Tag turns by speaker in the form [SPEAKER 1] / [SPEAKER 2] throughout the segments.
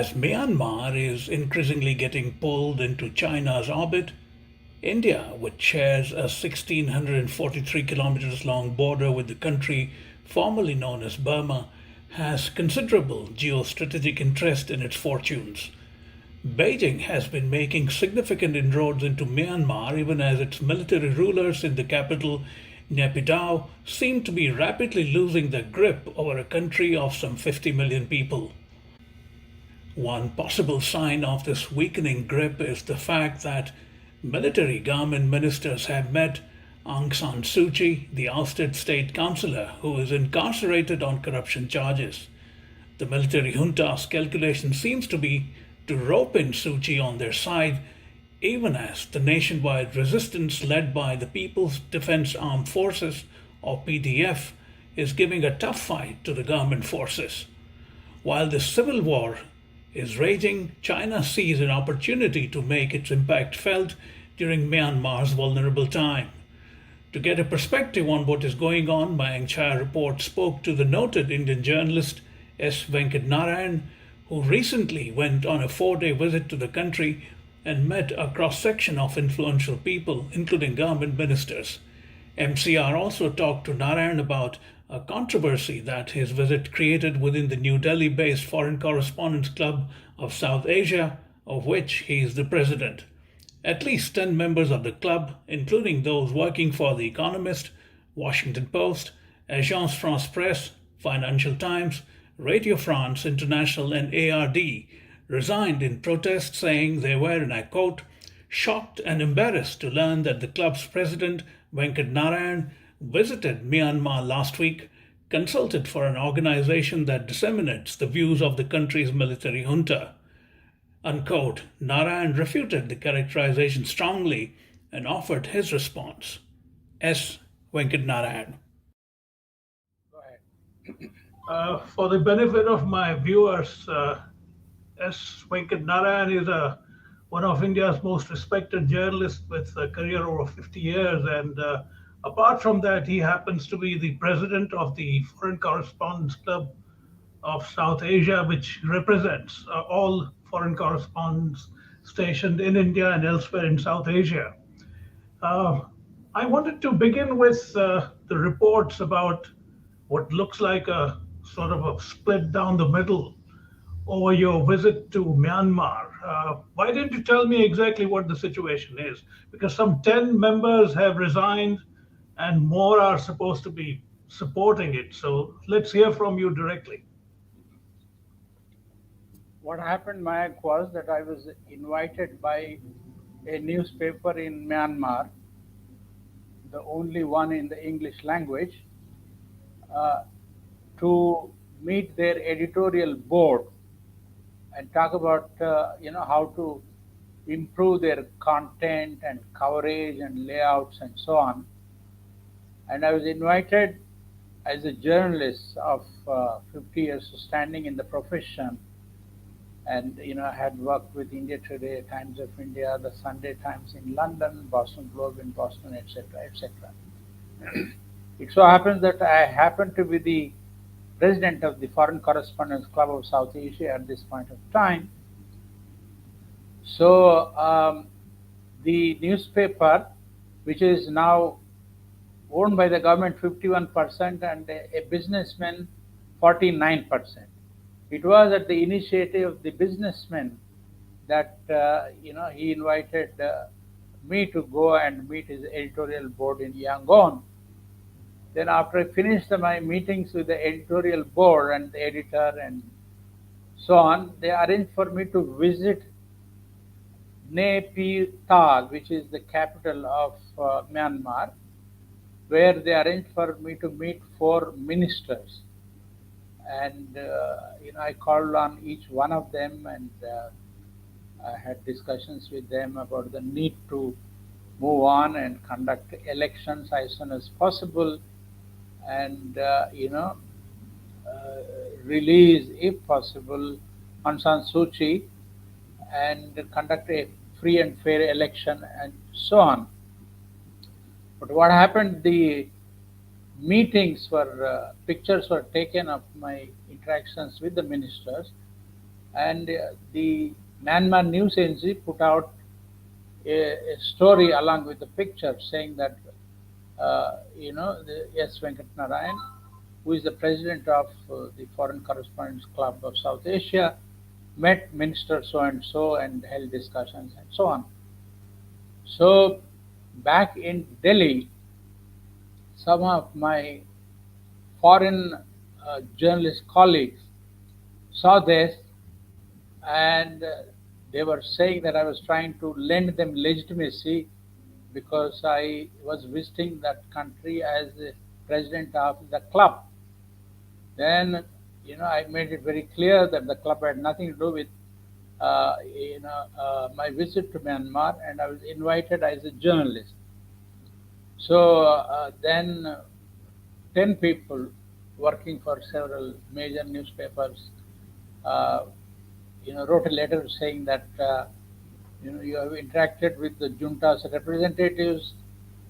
[SPEAKER 1] As Myanmar is increasingly getting pulled into China's orbit, India, which shares a 1,643 kilometers long border with the country formerly known as Burma, has considerable geostrategic interest in its fortunes. Beijing has been making significant inroads into Myanmar even as its military rulers in the capital, Naypyidaw, seem to be rapidly losing their grip over a country of some 50 million people. One possible sign of this weakening grip is the fact that military government ministers have met Aung San Suu Kyi, the ousted state councillor who is incarcerated on corruption charges. The military junta's calculation seems to be to rope in Suu Kyi on their side, even as the nationwide resistance led by the People's Defense Armed Forces, or PDF, is giving a tough fight to the government forces. While this civil war is raging, China sees an opportunity to make its impact felt during Myanmar's vulnerable time. To get a perspective on what is going on, Mayank Chhaya report spoke to the noted Indian journalist S. Venkat Narayan, who recently went on a 4-day visit to the country and met a cross-section of influential people, including government ministers. MCR also talked to Narayan about a controversy that his visit created within the New Delhi-based Foreign Correspondents Club of South Asia, of which he is the president. At least 10 members of the club, including those working for The Economist, Washington Post, Agence France-Presse, Financial Times, Radio France International, and ARD, resigned in protest, saying they were, and I quote, shocked and embarrassed to learn that the club's president, Venkat Narayan, visited Myanmar last week, consulted for an organization that disseminates the views of the country's military junta. Unquote. Narayan refuted the characterization strongly and offered his response. S. Venkat Narayan.
[SPEAKER 2] Go ahead. For the benefit of my viewers, S. Venkat Narayan is one of India's most respected journalists with a career over 50 years. And apart from that, he happens to be the president of the Foreign Correspondents Club of South Asia, which represents all foreign correspondents stationed in India and elsewhere in South Asia. Uh, I wanted to begin with the reports about what looks like a sort of a split down the middle over your visit to Myanmar. Why didn't you tell me exactly what the situation is? Because some 10 members have resigned and more are supposed to be supporting it. So let's hear from you directly.
[SPEAKER 3] What happened, Mayank, was that I was invited by a newspaper in Myanmar, the only one in the English language, to meet their editorial board and talk about how to improve their content and coverage and layouts and so on. And I was invited as a journalist of 50 years standing in the profession, and I had worked with India Today, Times of India, the Sunday Times in London, Boston Globe in Boston, etc., etc. It so happens that I happen to be the president of the Foreign Correspondents Club of South Asia at this point of time. So the newspaper, which is now owned by the government 51% and a businessman 49%. It was at the initiative of the businessman that he invited me to go and meet his editorial board in Yangon. Then after I finished my meetings with the editorial board and the editor and so on, they arranged for me to visit Naypyidaw, which is the capital of Myanmar, where they arranged for me to meet 4 ministers. And I called on each one of them, and I had discussions with them about the need to move on and conduct elections as soon as possible, and release, if possible, Aung San Suu Kyi, and conduct a free and fair election, and so on. But what happened? The meetings were pictures were taken of my interactions with the ministers, And the Myanmar news agency put out a story along with the picture saying that the Venkat Narayan, who is the president of the Foreign Correspondents Club of South Asia, met Minister so and so and held discussions and so on. So back in Delhi, some of my foreign journalist colleagues saw this, and they were saying that I was trying to lend them legitimacy because I was visiting that country as the president of the club. Then, I made it very clear that the club had nothing to do with, my visit to Myanmar, and I was invited as a journalist. So then 10 people working for several major newspapers, uh, wrote a letter saying that you have interacted with the junta's representatives,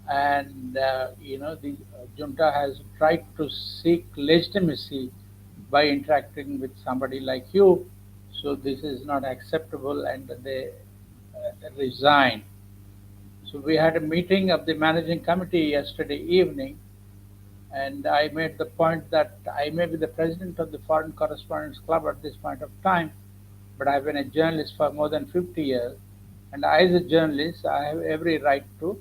[SPEAKER 3] and the junta has tried to seek legitimacy by interacting with somebody like you. So this is not acceptable, and they resigned. So we had a meeting of the managing committee yesterday evening, and I made the point that I may be the president of the Foreign Correspondents Club at this point of time, but I've been a journalist for more than 50 years, and as a journalist, I have every right to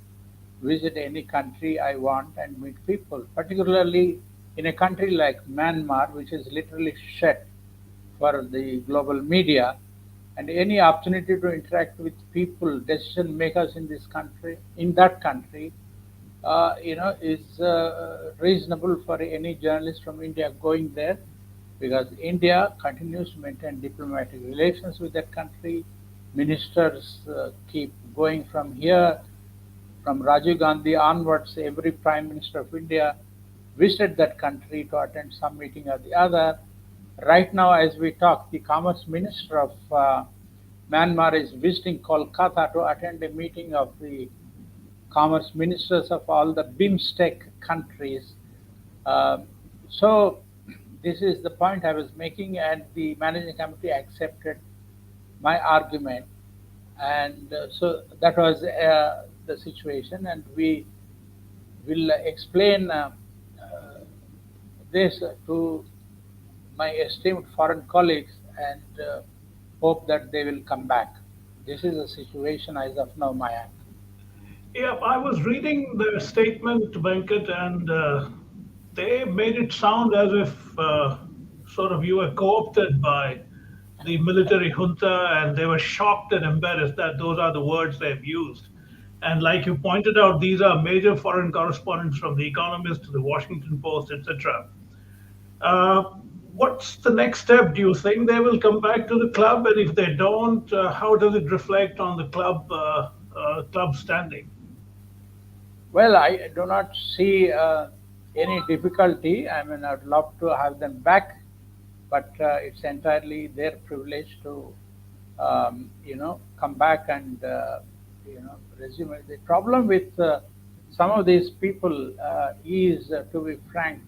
[SPEAKER 3] visit any country I want and meet people, particularly in a country like Myanmar, which is literally shut for the global media, and any opportunity to interact with people, decision makers in this country, in that country, is reasonable for any journalist from India going there, because India continues to maintain diplomatic relations with that country. Ministers keep going from here. From Rajiv Gandhi onwards, every Prime Minister of India visited that country to attend some meeting or the other. Right now, as we talk, the Commerce Minister of Myanmar is visiting Kolkata to attend a meeting of the commerce ministers of all the BIMSTEC countries. Um, so this is the point I was making, and the managing committee accepted my argument, and so that was the situation, and we will explain this to my esteemed foreign colleagues, and hope that they will come back. This is the situation as of now, Mayank.
[SPEAKER 2] Yeah, I was reading the statement, Venkat, and they made it sound as if sort of you were co-opted by the military junta, and they were shocked and embarrassed that those are the words they've used. And like you pointed out, these are major foreign correspondents from The Economist to The Washington Post, etc. Uh, what's the next step? Do you think they will come back to the club? And if they don't, how does it reflect on the club standing?
[SPEAKER 3] Well, I do not see any difficulty. I mean, I'd love to have them back, but it's entirely their privilege to, come back and, resume. The problem with some of these people is, to be frank,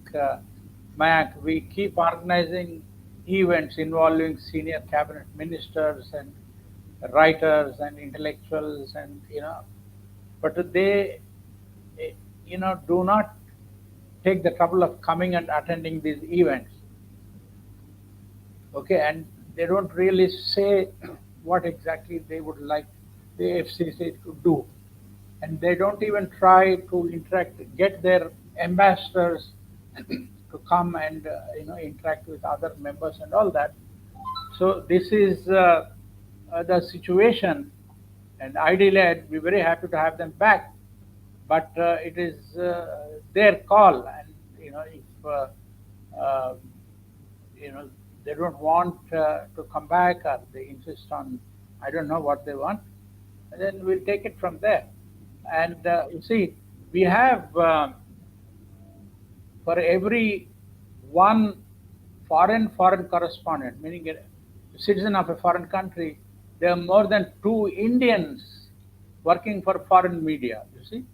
[SPEAKER 3] Mayank, we keep organizing events involving senior cabinet ministers and writers and intellectuals, and but they do not take the trouble of coming and attending these events. Okay, and they don't really say what exactly they would like the FCC to do, and they don't even try to interact, get their ambassadors to come and interact with other members and all that. So this is the situation, and ideally I'd be very happy to have them back, but it is their call, and if uh, you know they don't want to come back, or they insist on, I don't know what they want, and then we'll take it from there. And you see, we have for every one foreign correspondent, meaning a citizen of a foreign country, there are more than two Indians working for foreign media. You see,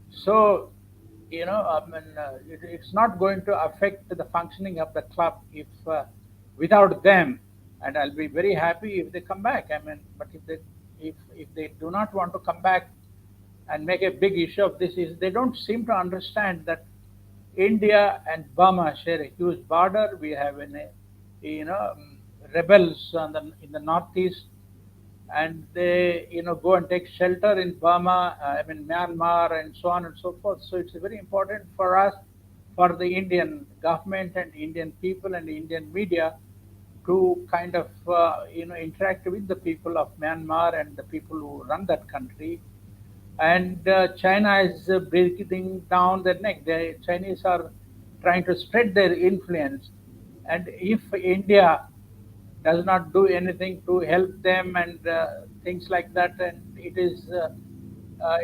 [SPEAKER 3] so I mean, it's not going to affect the functioning of the club if without them, and I'll be very happy if they come back. I mean, but if they do not want to come back and make a big issue of this, is they don't seem to understand that India and Burma share a huge border. We have you know rebels in the northeast, and they go and take shelter in Burma, I mean Myanmar, and so on and so forth. So it's very important for us, for the Indian government and Indian people and Indian media, to kind of interact with the people of Myanmar and the people who run that country. And China is breathing down their neck. The Chinese are trying to spread their influence, and if India does not do anything to help them and things like that, and it is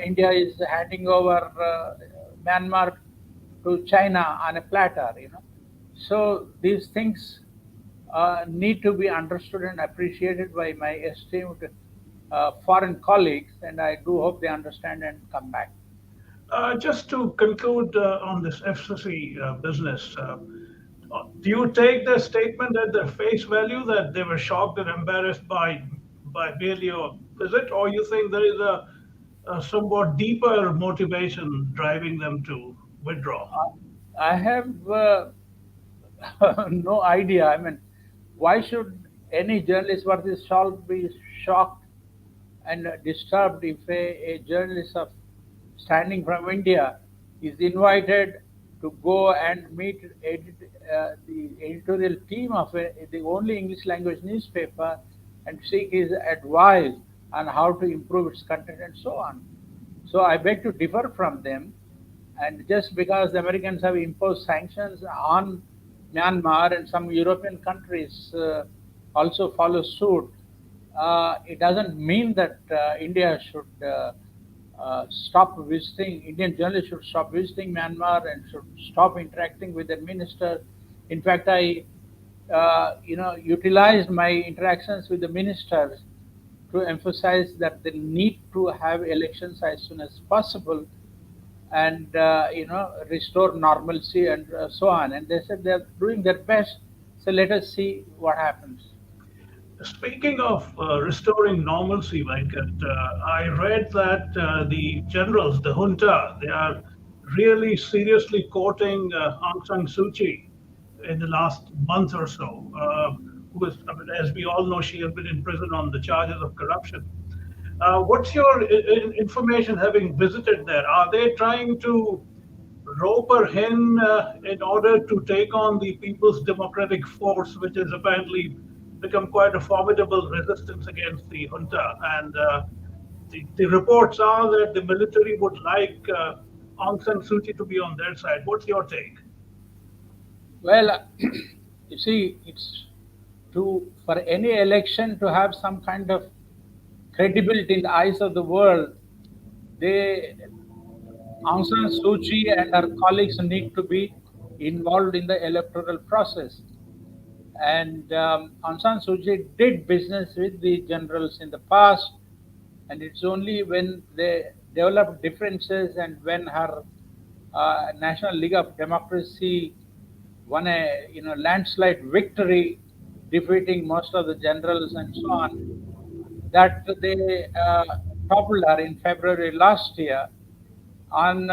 [SPEAKER 3] India is handing over Myanmar to China on a platter. So these things need to be understood and appreciated by my esteemed foreign colleagues, and I do hope they understand and come back.
[SPEAKER 2] Just to conclude on this FCC business, do you take the statement at the face value that they were shocked and embarrassed by merely a visit, or you think there is a somewhat deeper motivation driving them to withdraw?
[SPEAKER 3] I have no idea. I mean, why should any journalist worth his salt be shocked and disturbed if a journalist of standing from India is invited to go and meet the editorial team of the only English language newspaper and seek his advice on how to improve its content and so on. So I beg to differ from them. And just because the Americans have imposed sanctions on Myanmar and some European countries also follow suit, it doesn't mean that India should stop visiting, Indian journalists should stop visiting Myanmar and should stop interacting with their minister. In fact, I utilized my interactions with the ministers to emphasize that they need to have elections as soon as possible and restore normalcy and so on. And they said they're doing their best. So let us see what happens.
[SPEAKER 2] Speaking of restoring normalcy, Venkat, I read that the generals, the junta, they are really seriously courting Aung San Suu Kyi in the last month or so. Who is, I mean, as we all know, she has been in prison on the charges of corruption. What's your information having visited there? Are they trying to rope her in order to take on the People's Democratic Force, which has apparently become quite a formidable resistance against the junta? And the reports are that the military would like Aung San Suu Kyi to be on their side. What's your take?
[SPEAKER 3] Well, you see, it's to for any election to have some kind of credibility in the eyes of the world. They Aung San Suu Kyi and her colleagues need to be involved in the electoral process. And Aung San Suu Kyi did business with the generals in the past, and it's only when they developed differences and when her National League of Democracy won a landslide victory, defeating most of the generals and so on, that they toppled her in February last year on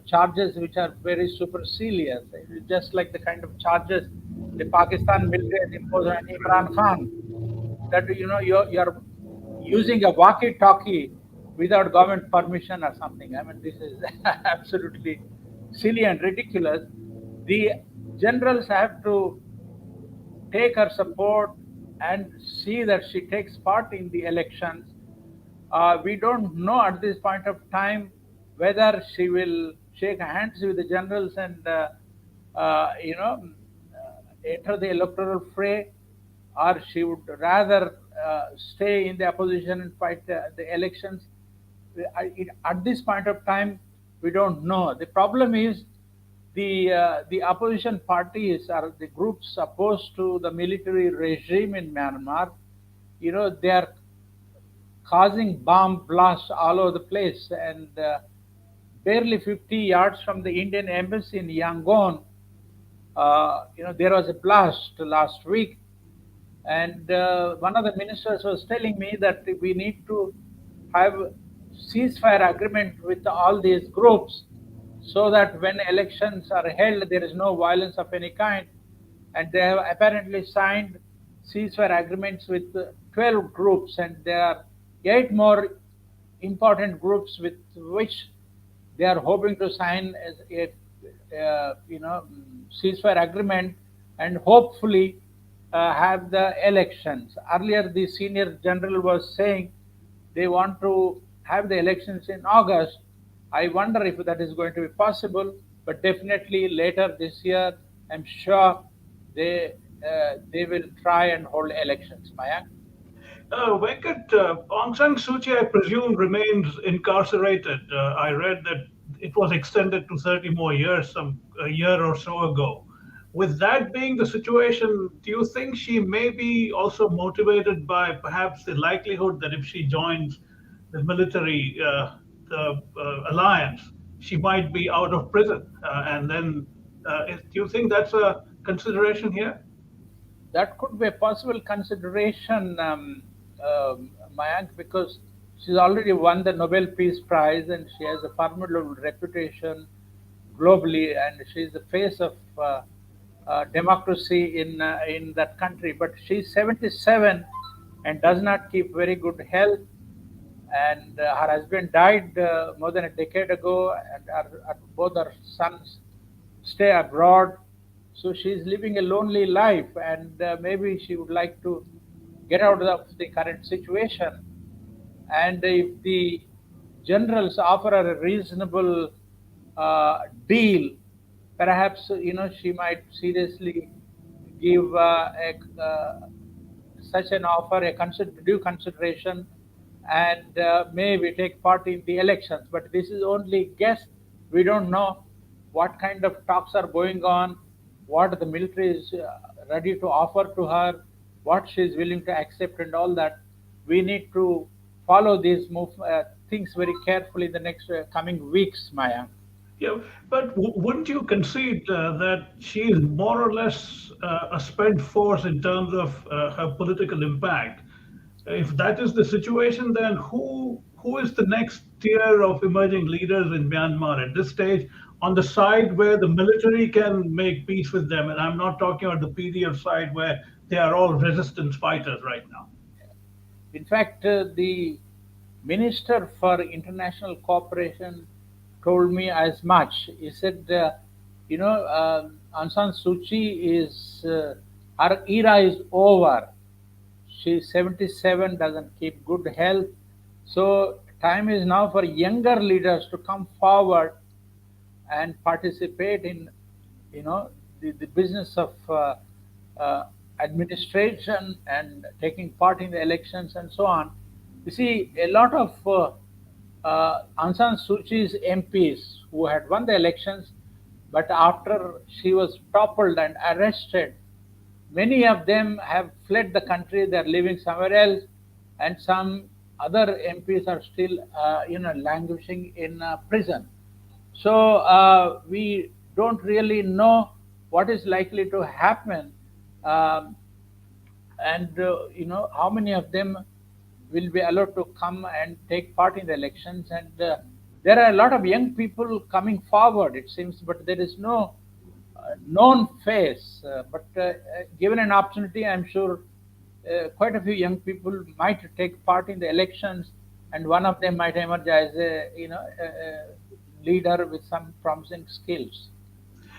[SPEAKER 3] charges which are very supercilious, just like the kind of charges the Pakistan military has imposed on Imran Khan. That you're using a walkie-talkie without government permission or something. I mean, this is absolutely silly and ridiculous. The generals have to take her support and see that she takes part in the elections. We don't know at this point of time whether she will shake hands with the generals and enter the electoral fray, or she would rather stay in the opposition and fight the elections. At this point of time, we don't know. The problem is the opposition parties are the groups opposed to the military regime in Myanmar. They are causing bomb blasts all over the place, and barely 50 yards from the Indian embassy in Yangon, there was a blast last week, And one of the ministers was telling me that we need to have ceasefire agreement with all these groups so that when elections are held, there is no violence of any kind. And they have apparently signed ceasefire agreements with 12 groups, and there are 8 more important groups with which they are hoping to sign a ceasefire agreement and hopefully have the elections. Earlier, the senior general was saying they want to have the elections in August. I wonder if that is going to be possible, but definitely later this year, I'm sure they will try and hold elections. Mayank?
[SPEAKER 2] Venkat, Aung San Suu Kyi, I presume, remains incarcerated. I read that it was extended to 30 more years a year or so ago. With that being the situation, do you think she may be also motivated by perhaps the likelihood that if she joins the military alliance, she might be out of prison? And then, do you think that's a consideration here?
[SPEAKER 3] That could be a possible consideration, Mayank, because she's already won the Nobel Peace Prize and she has a formidable reputation globally, and she's the face of democracy in that country. But she's 77 and does not keep very good health, and her husband died more than a decade ago, and both her sons stay abroad. So she's living a lonely life, and maybe she would like to get out of the current situation. And if the generals offer her a reasonable deal, perhaps she might seriously give such an offer a due consideration, and maybe take part in the elections. But this is only guess. We don't know what kind of talks are going on, what the military is ready to offer to her, what she is willing to accept, and all that. We need to follow these things very carefully in the next coming weeks, Maya.
[SPEAKER 2] Yeah, but wouldn't you concede that she is more or less a spent force in terms of her political impact? If that is the situation, then who is the next tier of emerging leaders in Myanmar at this stage on the side where the military can make peace with them? And I'm not talking about the PDF side where they are all resistance fighters right now.
[SPEAKER 3] In fact, the Minister for International Cooperation told me as much. He said, Aung San Suu Kyi her era is over. She's 77, doesn't keep good health. So time is now for younger leaders to come forward and participate in, the business of uh, administration and taking part in the elections and so on. You see, a lot of Aung San Suu Kyi's MPs who had won the elections, but after she was toppled and arrested, many of them have fled the country. They are living somewhere else, and some other MPs are still, languishing in prison. So we don't really know what is likely to happen, um, and how many of them will be allowed to come and take part in the elections. And there are a lot of young people coming forward, it seems, but there is no known face. But given an opportunity, I'm sure quite a few young people might take part in the elections, and one of them might emerge as a leader with some promising skills.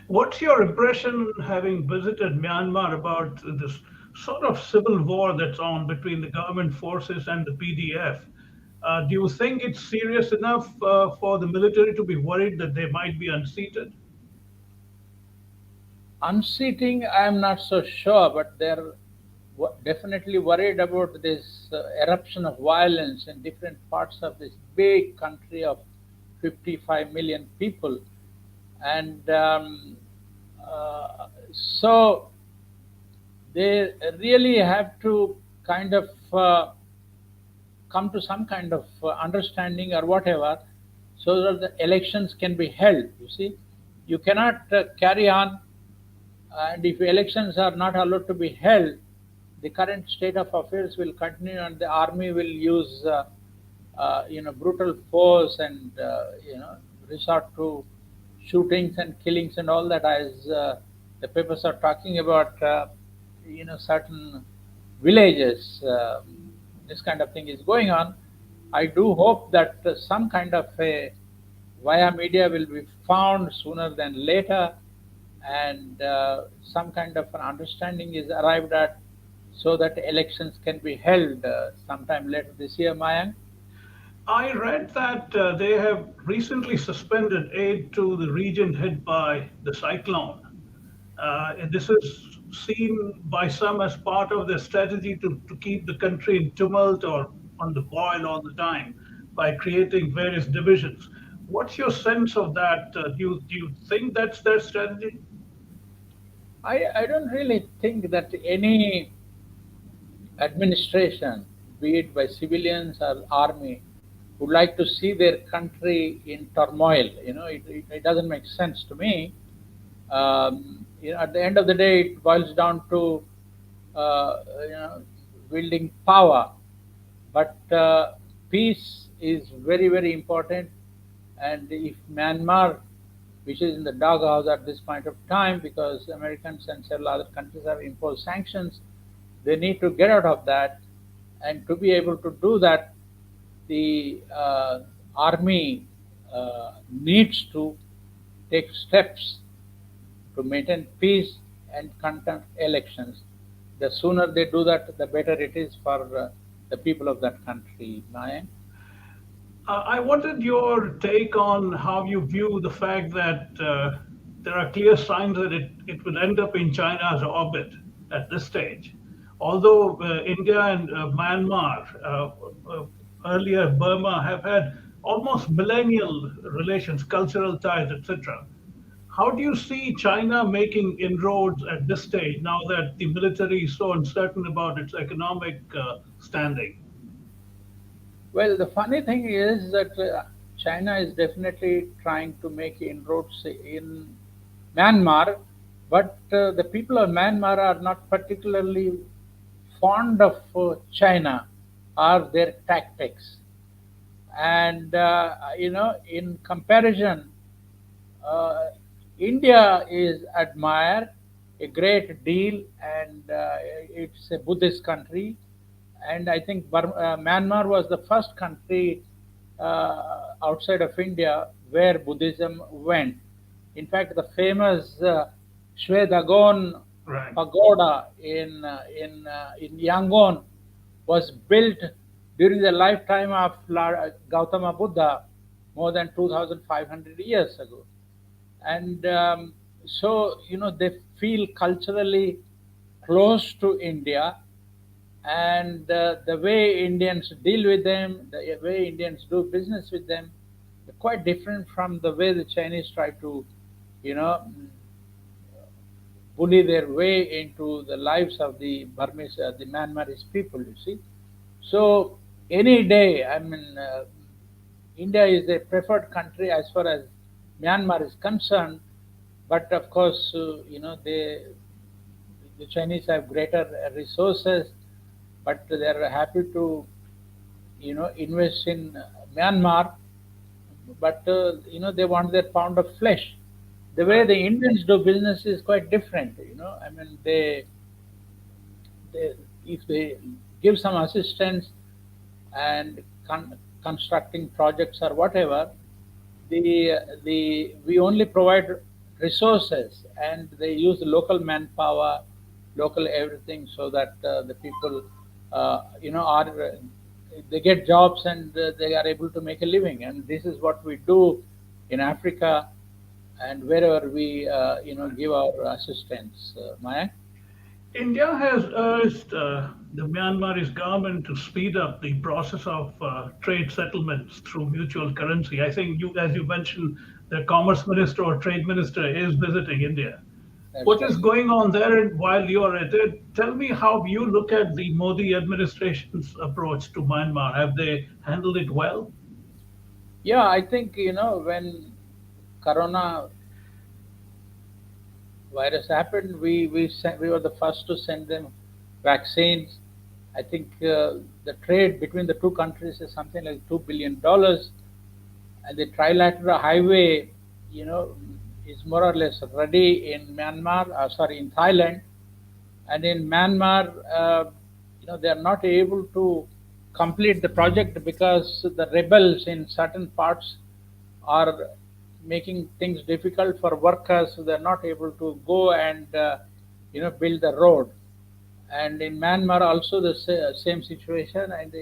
[SPEAKER 2] What's your impression, having visited Myanmar, about this sort of civil war that's on between the government forces and the PDF? Do you think it's serious enough for the military to be worried that they might be unseated?
[SPEAKER 3] Unseating, I'm not so sure, but they're definitely worried about this eruption of violence in different parts of this big country of 55 million people. And so they really have to kind of come to some kind of understanding or whatever, so that the elections can be held. You see, you cannot carry on, and if elections are not allowed to be held, the current state of affairs will continue, and the army will use brutal force and resort to shootings and killings and all that, as the papers are talking about certain villages. This kind of thing is going on. I do hope that some kind of a via media will be found sooner than later, and some kind of an understanding is arrived at, so that elections can be held sometime later this year, Mayank.
[SPEAKER 2] I read that they have recently suspended aid to the region hit by the cyclone. And this is seen by some as part of their strategy to keep the country in tumult or on the boil all the time by creating various divisions. What's your sense of that? Do you think that's their strategy?
[SPEAKER 3] I don't really think that any administration, be it by civilians or army, would like to see their country in turmoil. It doesn't make sense to me. At the end of the day, it boils down to wielding power. But peace is very, very important. And if Myanmar, which is in the doghouse at this point of time, because Americans and several other countries have imposed sanctions, they need to get out of that. And to be able to do that, the army needs to take steps to maintain peace and conduct elections. The sooner they do that, the better it is for the people of that country, Mayan.
[SPEAKER 2] I wanted your take on how you view the fact that there are clear signs that it will end up in China's orbit at this stage. Although India and Myanmar, earlier Burma, have had almost millennial relations, cultural ties, etc. How do you see China making inroads at this stage now that the military is so uncertain about its economic standing?
[SPEAKER 3] Well, the funny thing is that China is definitely trying to make inroads in Myanmar, but the people of Myanmar are not particularly fond of China or their tactics. And in comparison, uh, India is admired a great deal, and it's a Buddhist country. And I think Myanmar was the first country outside of India where Buddhism went. In fact, the famous Shwedagon
[SPEAKER 2] Right.
[SPEAKER 3] pagoda in Yangon was built during the lifetime of Gautama Buddha more than 2,500 years ago. And so, they feel culturally close to India, and the way Indians deal with them, the way Indians do business with them, are quite different from the way the Chinese try to, you know, bully their way into the lives of the Burmese, the Myanmarese people. You see, so any day, I mean, India is a preferred country as far as Myanmar is concerned, but of course, the Chinese have greater resources, but they are happy to invest in Myanmar, but they want their pound of flesh. The way the Indians do business is quite different. I mean, they if they give some assistance and constructing projects or whatever, the we only provide resources, and they use the local manpower, local everything, so that the people are they get jobs, and they are able to make a living. And this is what we do in Africa and wherever we give our assistance, Maya.
[SPEAKER 2] India has urged the Myanmarese government to speed up the process of trade settlements through mutual currency. I think you, as you mentioned, the commerce minister or trade minister is visiting India.
[SPEAKER 3] That's
[SPEAKER 2] What
[SPEAKER 3] right.
[SPEAKER 2] is going on there? And while you are at it, tell me how you look at the Modi administration's approach to Myanmar. Have they handled it well?
[SPEAKER 3] Yeah, I think when Corona virus happened, we were the first to send them vaccines. I think the trade between the two countries is something like $2 billion, and the trilateral highway, you know, is more or less ready in Myanmar. Sorry, in Thailand, and in Myanmar, they are not able to complete the project because the rebels in certain parts are making things difficult for workers, so they're not able to go and build the road. And in Myanmar also the same situation, and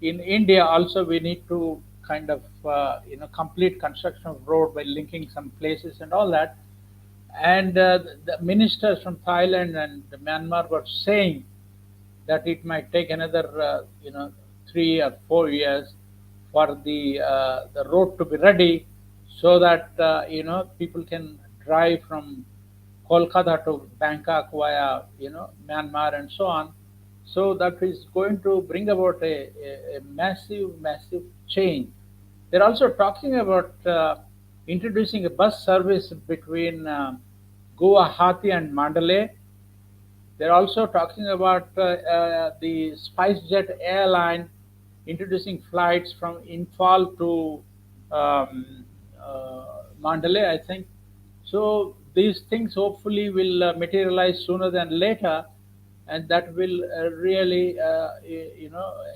[SPEAKER 3] in India also we need to kind of complete construction of road by linking some places and all that. And the ministers from Thailand and Myanmar were saying that it might take another 3 or 4 years for the road to be ready, so that people can drive from Kolkata to Bangkok via Myanmar and so on. So that is going to bring about a massive change. They're also talking about introducing a bus service between Guwahati and Mandalay. They're also talking about the SpiceJet airline introducing flights from Imphal to Mandalay, I think. So these things hopefully will materialize sooner than later, and that will really,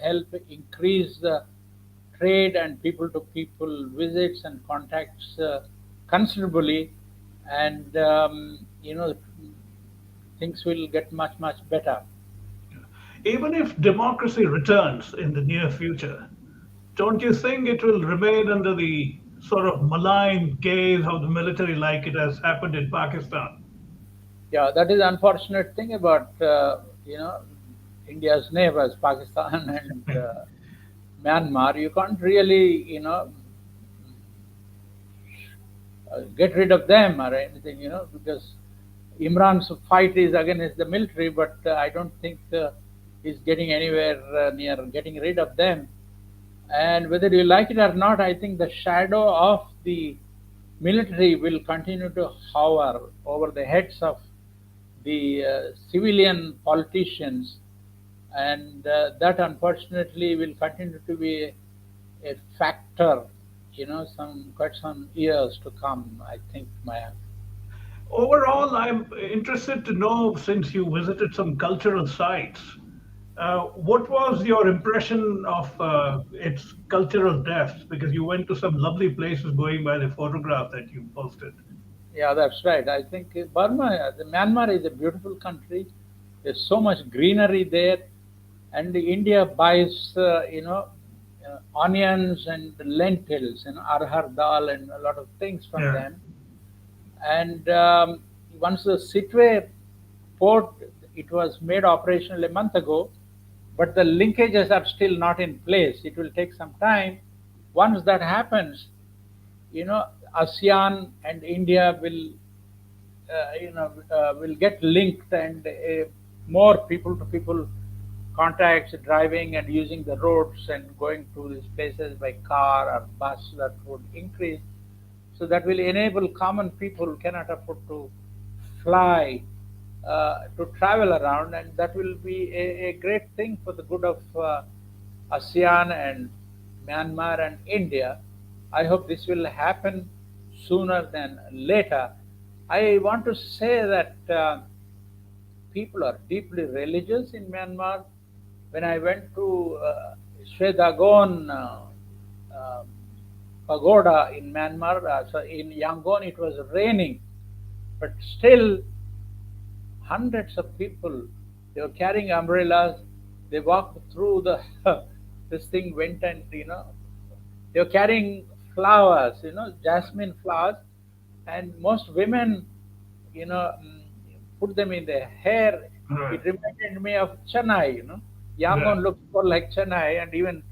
[SPEAKER 3] help increase the trade and people-to-people visits and contacts considerably, and things will get much better.
[SPEAKER 2] Even if democracy returns in the near future, don't you think it will remain under the sort of malign gaze of the military like it has happened in Pakistan?
[SPEAKER 3] Yeah, that is unfortunate thing about India's neighbors, Pakistan and Myanmar. You can't really get rid of them or anything, because Imran's fight is against the military, but I don't think he's getting anywhere near getting rid of them. And whether you like it or not, I think the shadow of the military will continue to hover over the heads of the civilian politicians, and that unfortunately will continue to be a factor, some quite some years to come. I think, Maya.
[SPEAKER 2] Overall, I'm interested to know, since you visited some cultural sites, what was your impression of its cultural depth? Because you went to some lovely places going by the photograph that you posted.
[SPEAKER 3] Yeah, that's right. I think the Myanmar is a beautiful country. There's so much greenery there, and India buys, onions and lentils, arhar dal, and a lot of things from
[SPEAKER 2] Yeah.
[SPEAKER 3] them. And once the Sitwe port, it was made operational a month ago, but the linkages are still not in place. It will take some time. Once that happens, ASEAN and India will get linked, and more people-to-people contacts, driving and using the roads and going to these places by car or bus, that would increase. So that will enable common people who cannot afford to fly to travel around, and that will be a great thing for the good of ASEAN and Myanmar and India. I hope this will happen sooner than later. I want to say that people are deeply religious in Myanmar. When I went to Shwedagon uh, pagoda in Myanmar, so in Yangon, it was raining, but still hundreds of people, they were carrying umbrellas. They walked through the this thing went, and they were carrying flowers, jasmine flowers, and most women, you know, mm, put them in their hair.
[SPEAKER 2] Right.
[SPEAKER 3] It reminded me of Chennai.
[SPEAKER 2] Yeah.
[SPEAKER 3] Yangon looks more like Chennai, and even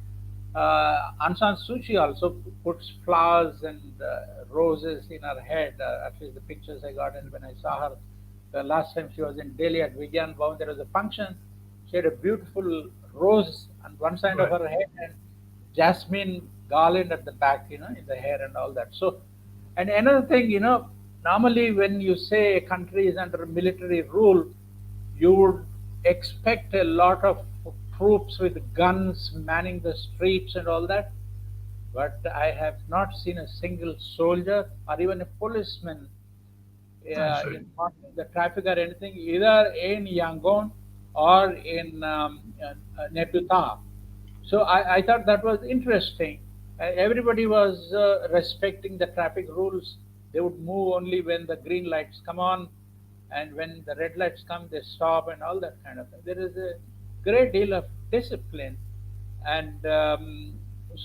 [SPEAKER 3] Aung San Suu Kyi also puts flowers and roses in her head. At least the pictures I got, and when I saw her the last time she was in Delhi at Vigyan Bhavan, there was a function. She had a beautiful rose on one side of
[SPEAKER 2] Right.
[SPEAKER 3] her head and jasmine garland at the back, in the hair and all that. So, and another thing, normally when you say a country is under military rule, you would expect a lot of troops with guns manning the streets and all that, but I have not seen a single soldier or even a policeman
[SPEAKER 2] I see.
[SPEAKER 3] monitoring the traffic or anything, either in Yangon or in Naypyidaw. So I thought that was interesting. Everybody was respecting the traffic rules. They would move only when the green lights come on, and when the red lights come, they stop and all that kind of thing. There is a great deal of discipline, and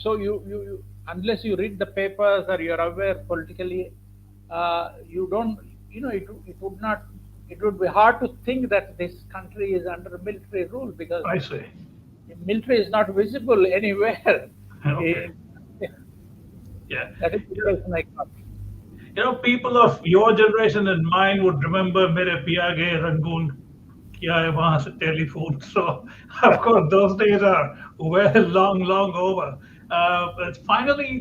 [SPEAKER 3] so you unless you read the papers or you're aware politically, you don't. It would not. It would be hard to think that this country is under military rule because
[SPEAKER 2] I see.
[SPEAKER 3] the military is not visible anywhere.
[SPEAKER 2] Okay.
[SPEAKER 3] In,
[SPEAKER 2] Yeah.
[SPEAKER 3] that is the impression I got.
[SPEAKER 2] People of your generation and mine would remember mere piya gaye Rangoon kiya hai wahan se telephone. So, of course, those days are well long, long over. But finally,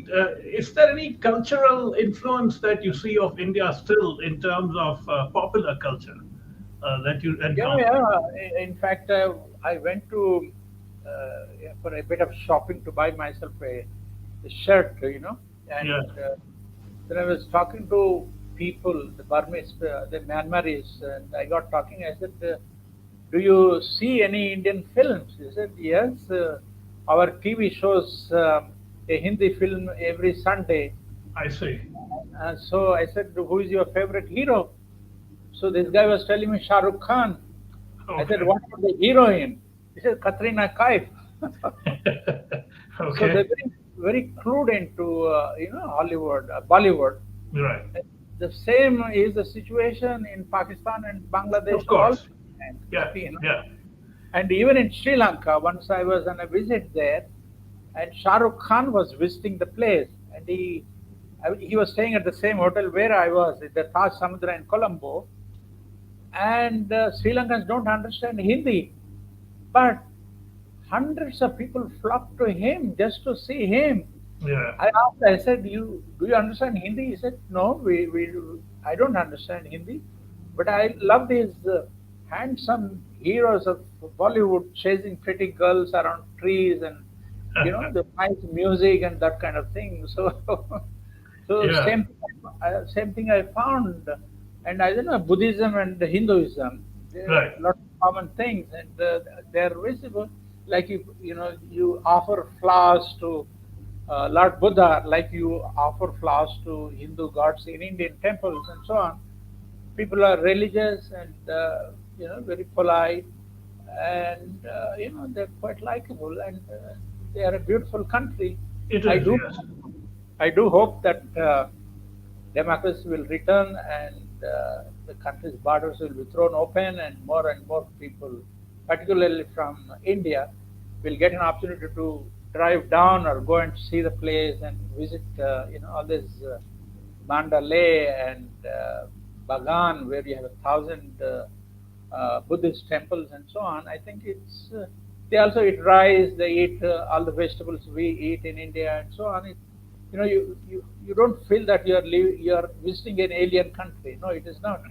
[SPEAKER 2] is there any cultural influence that you see of India still in terms of popular culture that you
[SPEAKER 3] Yeah,
[SPEAKER 2] encounter?
[SPEAKER 3] yeah. In fact, I went to for a bit of shopping to buy myself a shirt, and
[SPEAKER 2] Yeah.
[SPEAKER 3] then I was talking to people, the Burmese, the Myanmaris, and I got talking. I said, "Do you see any Indian films?" He said, "Yes, our TV shows a Hindi film every Sunday."
[SPEAKER 2] I see.
[SPEAKER 3] So I said, "Who is your favorite hero?" So this guy was telling me Shah Rukh Khan. I said,
[SPEAKER 2] Okay.
[SPEAKER 3] "What about the heroine?" He said, "Katrina Kaif." So
[SPEAKER 2] Okay.
[SPEAKER 3] they're very clued into Hollywood, Bollywood.
[SPEAKER 2] Right.
[SPEAKER 3] The same is the situation in Pakistan and
[SPEAKER 2] Of
[SPEAKER 3] Bangladesh also.
[SPEAKER 2] course. Yeah.
[SPEAKER 3] you know.
[SPEAKER 2] Yeah.
[SPEAKER 3] And even in Sri Lanka, once I was on a visit there, and Shah Rukh Khan was visiting the place, and he was staying at the same hotel where I was, at the Taj Samudra in Colombo, and Sri Lankans don't understand Hindi, but hundreds of people flocked to him just to see him.
[SPEAKER 2] Yeah.
[SPEAKER 3] I asked, I said, do you understand Hindi? He said, no, I don't understand Hindi, but I love these handsome heroes of Bollywood chasing pretty girls around trees and the nice music and that kind of thing. So, so
[SPEAKER 2] Yeah.
[SPEAKER 3] same thing I found, and I don't know Buddhism and Hinduism. There are
[SPEAKER 2] Right.
[SPEAKER 3] a lot of common things, and they're visible. Like you offer flowers to Lord Buddha, like you offer flowers to Hindu gods in Indian temples and so on. People are religious and very polite, and they're quite likable, and they are a beautiful country.
[SPEAKER 2] It
[SPEAKER 3] I
[SPEAKER 2] is.
[SPEAKER 3] do,
[SPEAKER 2] Yes.
[SPEAKER 3] I do hope that democracy will return and the country's borders will be thrown open, and more people, particularly from India, will get an opportunity to drive down or go and see the place and visit, all this Mandalay and Bagan, where you have 1,000 Buddhist temples and so on. I think it's they also eat rice, they eat all the vegetables we eat in India and so on. You don't feel that you're visiting an alien country. No, it is not.